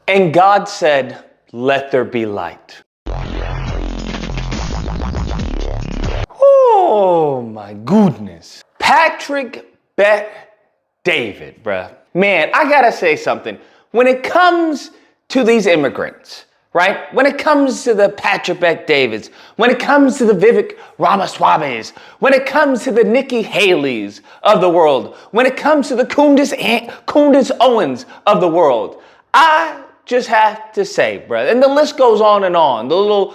And God said, let there be light. Oh my goodness. Patrick Bet David, bruh. Man, I gotta say something. When it comes to these immigrants, right? When it comes to the Patrick Bet Davids, when it comes to the Vivek Ramaswamis, when it comes to the Nikki Haleys of the world, when it comes to the Kundis Owens of the world, I just have to say, brother, and the list goes on and on. The little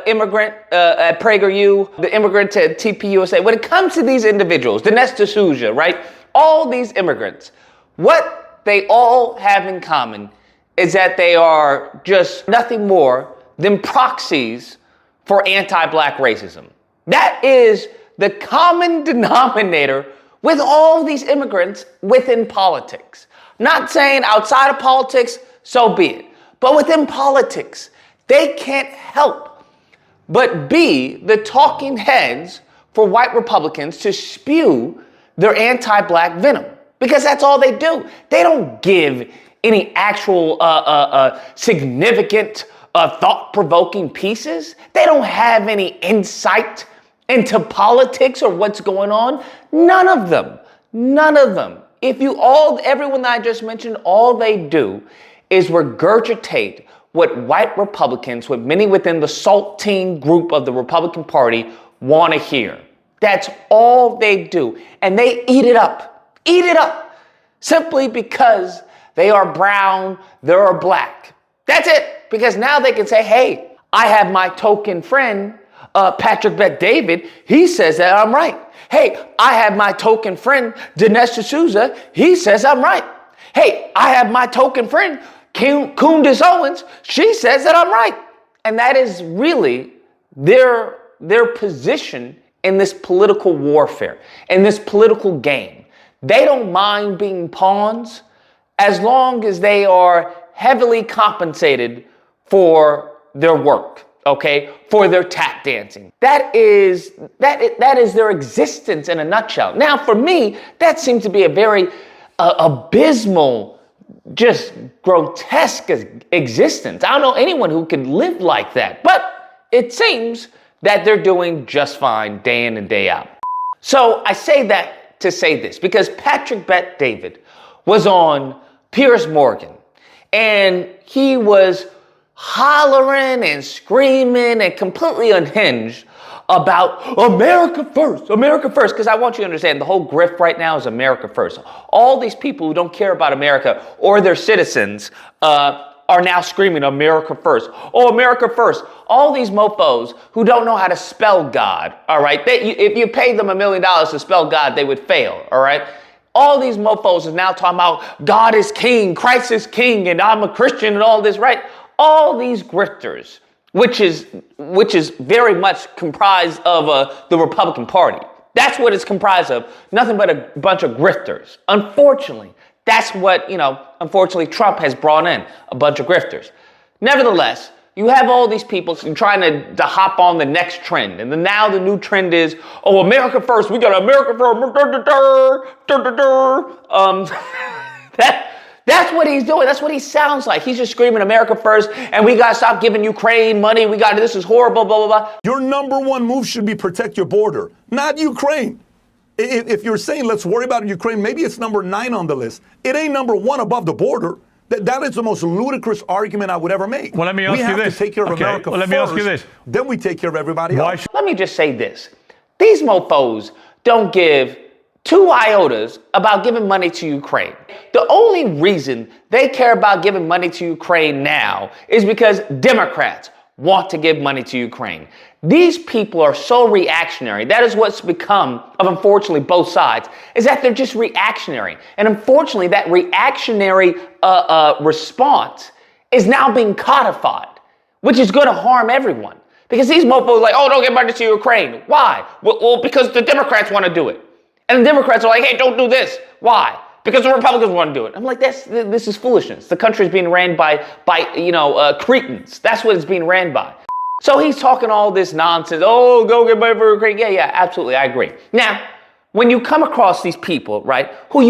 immigrant at PragerU, the immigrant at TPUSA. When it comes to these individuals, Dinesh D'Souza, right? All these immigrants, what they all have in common is that they are just nothing more than proxies for anti-black racism. That is the common denominator with all these immigrants within politics. Not saying outside of politics, so be it. But within politics, they can't help but be the talking heads for white Republicans to spew their anti-black venom. Because that's all they do. They don't give any actual significant, thought-provoking pieces. They don't have any insight into politics or what's going on. None of them. None of them. Everyone that I just mentioned, all they do is regurgitate what white Republicans, what many within the saltine group of the Republican Party want to hear. That's all they do. And they eat it up. Eat it up. Simply because they are brown, they're black. That's it. Because now they can say, hey, I have my token friend, Patrick Bet David. He says that I'm right. Hey, I have my token friend, Dinesh D'Souza. He says I'm right. Hey, I have my token friend, Kundis Owens. She says that I'm right. And that is really their position in this political warfare, in this political game. They don't mind being pawns as long as they are heavily compensated for their work, okay, for their tap dancing. That is their existence in a nutshell. Now, for me, that seems to be a very abysmal, just grotesque existence. I don't know anyone who could live like that, but it seems that they're doing just fine day in and day out. So I say that to say this, because Patrick Bet David was on Piers Morgan, and he was hollering and screaming and completely unhinged about America first, because I want you to understand the whole grift right now is America first. All these people who don't care about America or their citizens are now screaming America first. Oh, America first. All these mofos who don't know how to spell God, all right? If you paid them $1 million to spell God, they would fail, all right? All these mofos is now talking about God is king, Christ is king, and I'm a Christian and all this, right? All these grifters, which is very much comprised of the Republican Party. That's what it's comprised of. Nothing but a bunch of grifters. Unfortunately, that's what, unfortunately Trump has brought in, a bunch of grifters. Nevertheless, you have all these people trying to hop on the next trend. And then now the new trend is, oh, America first. We got America first. That's what he's doing. That's what he sounds like. He's just screaming America first, and we got to stop giving Ukraine money. This is horrible, blah, blah, blah. Your number one move should be protect your border, not Ukraine. If you're saying let's worry about Ukraine, maybe it's number 9 on the list. It ain't number 1 above the border. That is the most ludicrous argument I would ever make. Well, let me ask you this. We have to take care of America first. Let me ask you this. Then we take care of everybody else. Let me just say this. These mofos don't give 2 iotas about giving money to Ukraine. The only reason they care about giving money to Ukraine now is because Democrats want to give money to Ukraine. These people are so reactionary. That is what's become of, unfortunately, both sides, is that they're just reactionary. And unfortunately, that reactionary response is now being codified, which is going to harm everyone. Because these mofos are like, oh, don't give money to Ukraine. Why? Well, because the Democrats want to do it. And the Democrats are like, hey, don't do this. Why? Because the Republicans want to do it. I'm like, this is foolishness. The country is being ran by cretins. That's what it's being ran by. So he's talking all this nonsense. Oh, go get money for Ukraine. Yeah, absolutely. I agree. Now, when you come across these people, right, who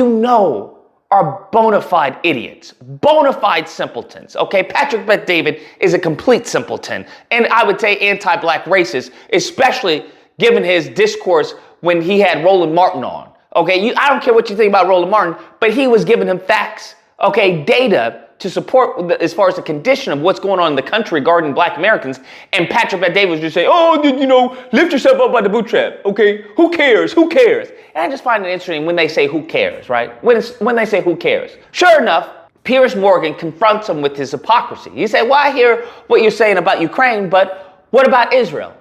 are bona fide idiots, bona fide simpletons, okay? Patrick Bet-David is a complete simpleton, and I would say anti-black racist, especially given his discourse when he had Roland Martin on, okay? I don't care what you think about Roland Martin, but he was giving him facts, okay, data to support as far as the condition of what's going on in the country regarding black Americans, and Patrick Bet-David was just saying, oh, you know, lift yourself up by the bootstrap, okay? Who cares? Who cares? And I just find it interesting when they say who cares, right? When they say who cares. Sure enough, Piers Morgan confronts him with his hypocrisy. He said, well, I hear what you're saying about Ukraine, but what about Israel?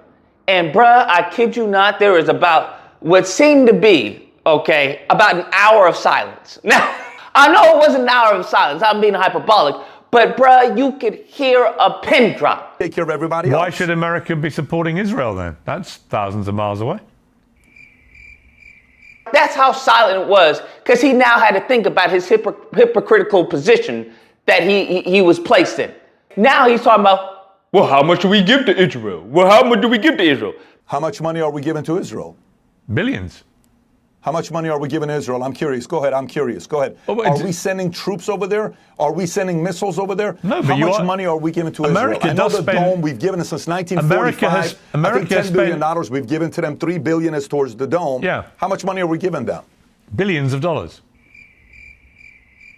And bruh, I kid you not, there is about what seemed to be, okay, about an hour of silence. Now, I know it wasn't an hour of silence. I'm being hyperbolic. But, bruh, you could hear a pin drop. Take care of everybody else. Why should America be supporting Israel then? That's thousands of miles away. That's how silent it was, because he now had to think about his hypocritical position that he was placed in. Now he's talking about, well, how much do we give to Israel? Well, how much do we give to Israel? How much money are we giving to Israel? Billions. How much money are we giving Israel? I'm curious. Go ahead. I'm curious. Go ahead. Oh, are we sending troops over there? Are we sending missiles over there? No, but how much money are we giving to America Israel? I know does the spend, dome we've given it since 1945. America I think $10 billion we've given to them. $3 billion is towards the dome. Yeah. How much money are we giving them? Billions of dollars.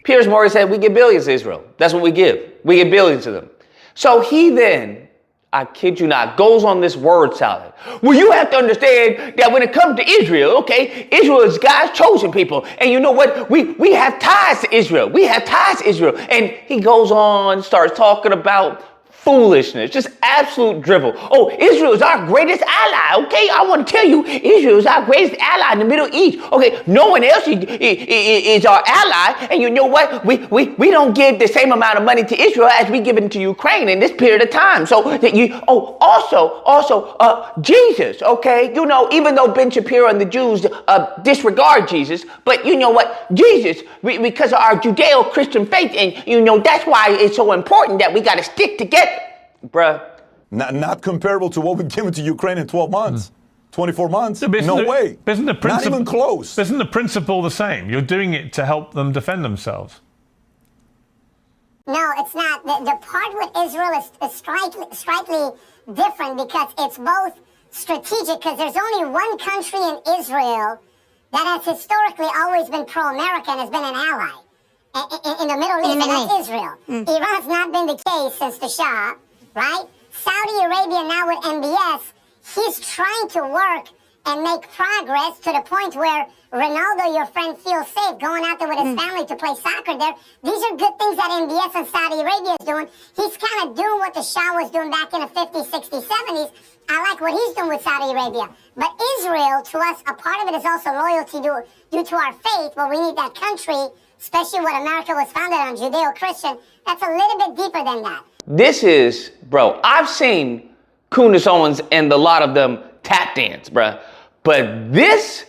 Piers Morgan said we give billions to Israel. That's what we give. We give billions to them. So he then, I kid you not, goes on this word salad. Well, you have to understand that when it comes to Israel, okay, Israel is God's chosen people. And you know what? We have ties to Israel. We have ties to Israel. And he goes on, starts talking about foolishness, just absolute drivel. Oh, Israel is our greatest ally, okay? I want to tell you, Israel is our greatest ally in the Middle East. Okay, no one else is our ally. And you know what? We don't give the same amount of money to Israel as we give it to Ukraine in this period of time. So that Jesus, okay? You know, even though Ben Shapiro and the Jews disregard Jesus, but you know what? Jesus, because of our Judeo-Christian faith, and you know, that's why it's so important that we got to stick together. Bruh. Not comparable to what we've given to Ukraine in 12 months, 24 months. No way. Not even close. Isn't the principle the same? You're doing it to help them defend themselves. No, it's not. The part with Israel is slightly different because it's both strategic, because there's only one country in Israel that has historically always been pro-American and has been an ally in the Middle East, and that's Israel. Iran's not been the case since the Shah, right? Saudi Arabia now with MBS, he's trying to work and make progress to the point where Ronaldo, your friend, feels safe going out there with his family to play soccer there. These are good things that MBS and Saudi Arabia is doing. He's kind of doing what the Shah was doing back in the 50s, 60s, 70s. I like what he's doing with Saudi Arabia. But Israel, to us, a part of it is also loyalty due to our faith, but we need that country, especially what America was founded on, Judeo-Christian. That's a little bit deeper than that. This is, bro, I've seen Kunis Owens and a lot of them tap dance, bro. But this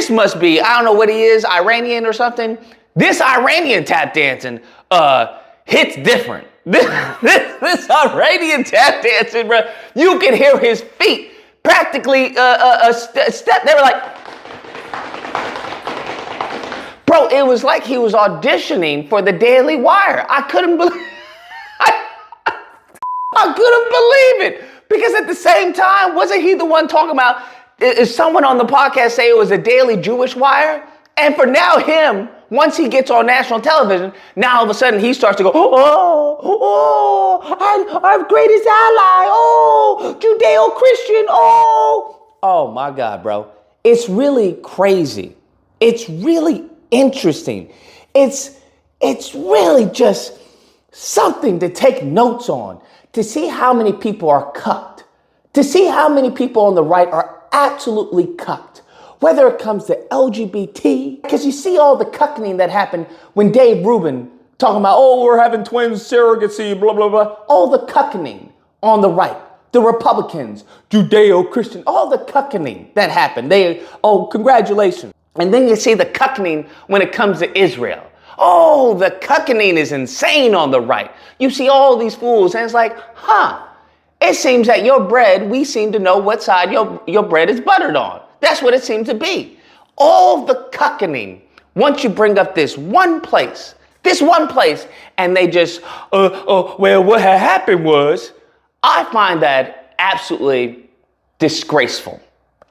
must be, I don't know what he is, Iranian or something. This Iranian tap dancing hits different. This Iranian tap dancing, bro, you can hear his feet practically a step. They were like, bro, it was like he was auditioning for the Daily Wire. I couldn't believe I couldn't believe it. Because at the same time, wasn't he the one talking about, is someone on the podcast say it was a Daily Jewish Wire? And for now him, once he gets on national television, now all of a sudden he starts to go, our greatest ally, Judeo-Christian, Oh my God, bro. It's really crazy. It's really interesting. It's really just something to take notes on, to see how many people are cucked, to see how many people on the right are absolutely cucked, whether it comes to LGBT, because you see all the cuckening that happened when Dave Rubin talking about, we're having twins, surrogacy, blah, blah, blah. All the cuckening on the right, the Republicans, Judeo-Christian, all the cuckening that happened. Congratulations. And then you see the cuckening when it comes to Israel. The cuckening is insane on the right. You see all these fools, and it's like, it seems that your bread, we seem to know what side your bread is buttered on. That's what it seems to be. All the cuckening once you bring up this one place, and they just, well, what had happened was, I find that absolutely disgraceful.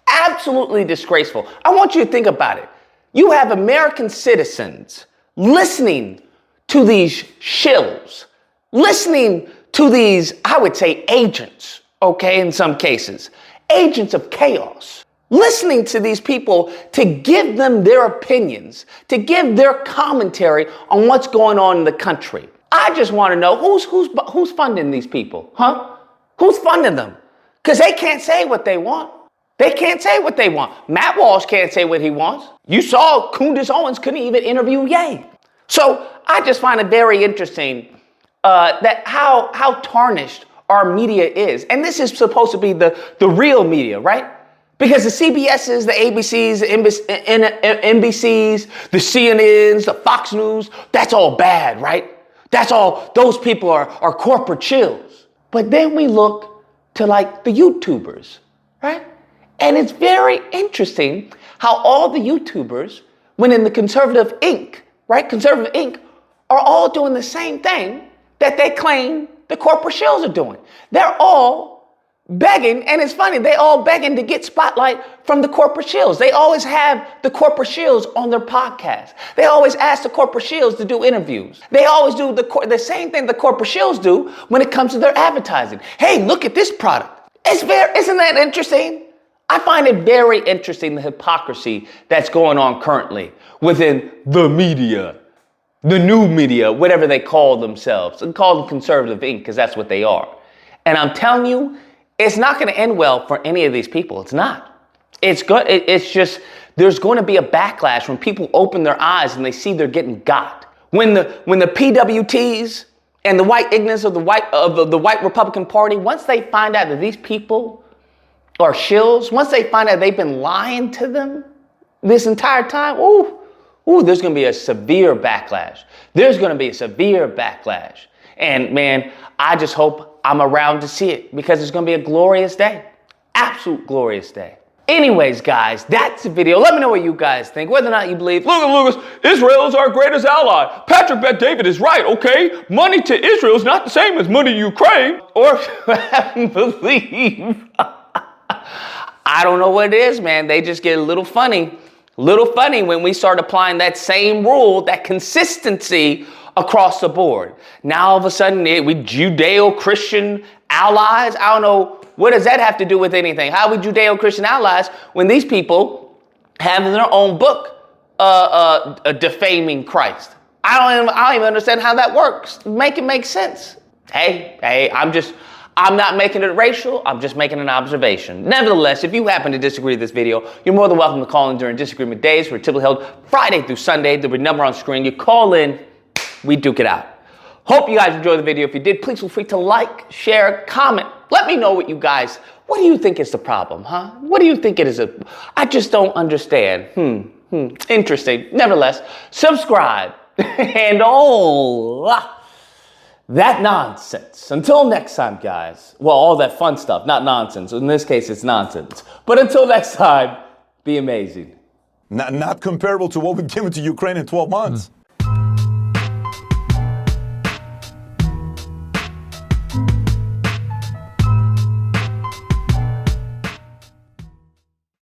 Absolutely disgraceful. I want you to think about it. You have American citizens listening to these shills, listening to these, I would say, agents, okay, in some cases, agents of chaos, listening to these people to give them their opinions, to give their commentary on what's going on in the country. I just want to know who's funding these people, huh? Who's funding them? Because they can't say what they want. They can't say what they want. Matt Walsh can't say what he wants. You saw Candace Owens couldn't even interview Ye. So I just find it very interesting that how tarnished our media is. And this is supposed to be the real media, right? Because the CBSs, the ABCs, the NBCs, the CNNs, the Fox News, that's all bad, right? That's all, those people are corporate chills. But then we look to like the YouTubers, right? And it's very interesting how all the YouTubers, when in the Conservative Inc., right? Conservative Inc. are all doing the same thing that they claim the corporate shills are doing. They're all begging, and it's funny, they all begging to get spotlight from the corporate shills. They always have the corporate shills on their podcast. They always ask the corporate shills to do interviews. They always do the same thing the corporate shills do when it comes to their advertising. Hey, look at this product. Isn't that interesting? I find it very interesting, the hypocrisy that's going on currently within the media, the new media, whatever they call themselves. And call them Conservative Inc. because that's what they are. And I'm telling you, it's not going to end well for any of these people. It's not. It's good. It's just, there's going to be a backlash when people open their eyes and they see they're getting got. When the PWTs and the white ignorance of the white Republican Party, once they find out that these people are shills, once they find out they've been lying to them this entire time, there's going to be a severe backlash. There's going to be a severe backlash. And man, I just hope I'm around to see it because it's going to be a glorious day. Absolute glorious day. Anyways, guys, that's the video. Let me know what you guys think, whether or not you believe, look at Lucas, Israel is our greatest ally. Patrick Bet David is right, okay? Money to Israel is not the same as money to Ukraine. Or believe. I don't know what it is, man. They just get a little funny when we start applying that same rule, that consistency across the board. Now, all of a sudden, we Judeo-Christian allies. I don't know. What does that have to do with anything? How are we Judeo-Christian allies when these people have their own book defaming Christ? I don't even understand how that works. Make it make sense. Hey, I'm not making it racial. I'm just making an observation. Nevertheless, if you happen to disagree with this video, you're more than welcome to call in during disagreement days. We're typically held Friday through Sunday. There'll be a number on screen. You call in, we duke it out. Hope you guys enjoyed the video. If you did, please feel free to like, share, comment. Let me know what do you think is the problem, huh? What do you think it is? I just don't understand. Interesting. Nevertheless, subscribe and all that nonsense. Until next time, guys. Well, all that fun stuff, not nonsense. In this case, it's nonsense. But until next time, be amazing. Not comparable to what we've given to Ukraine in 12 months.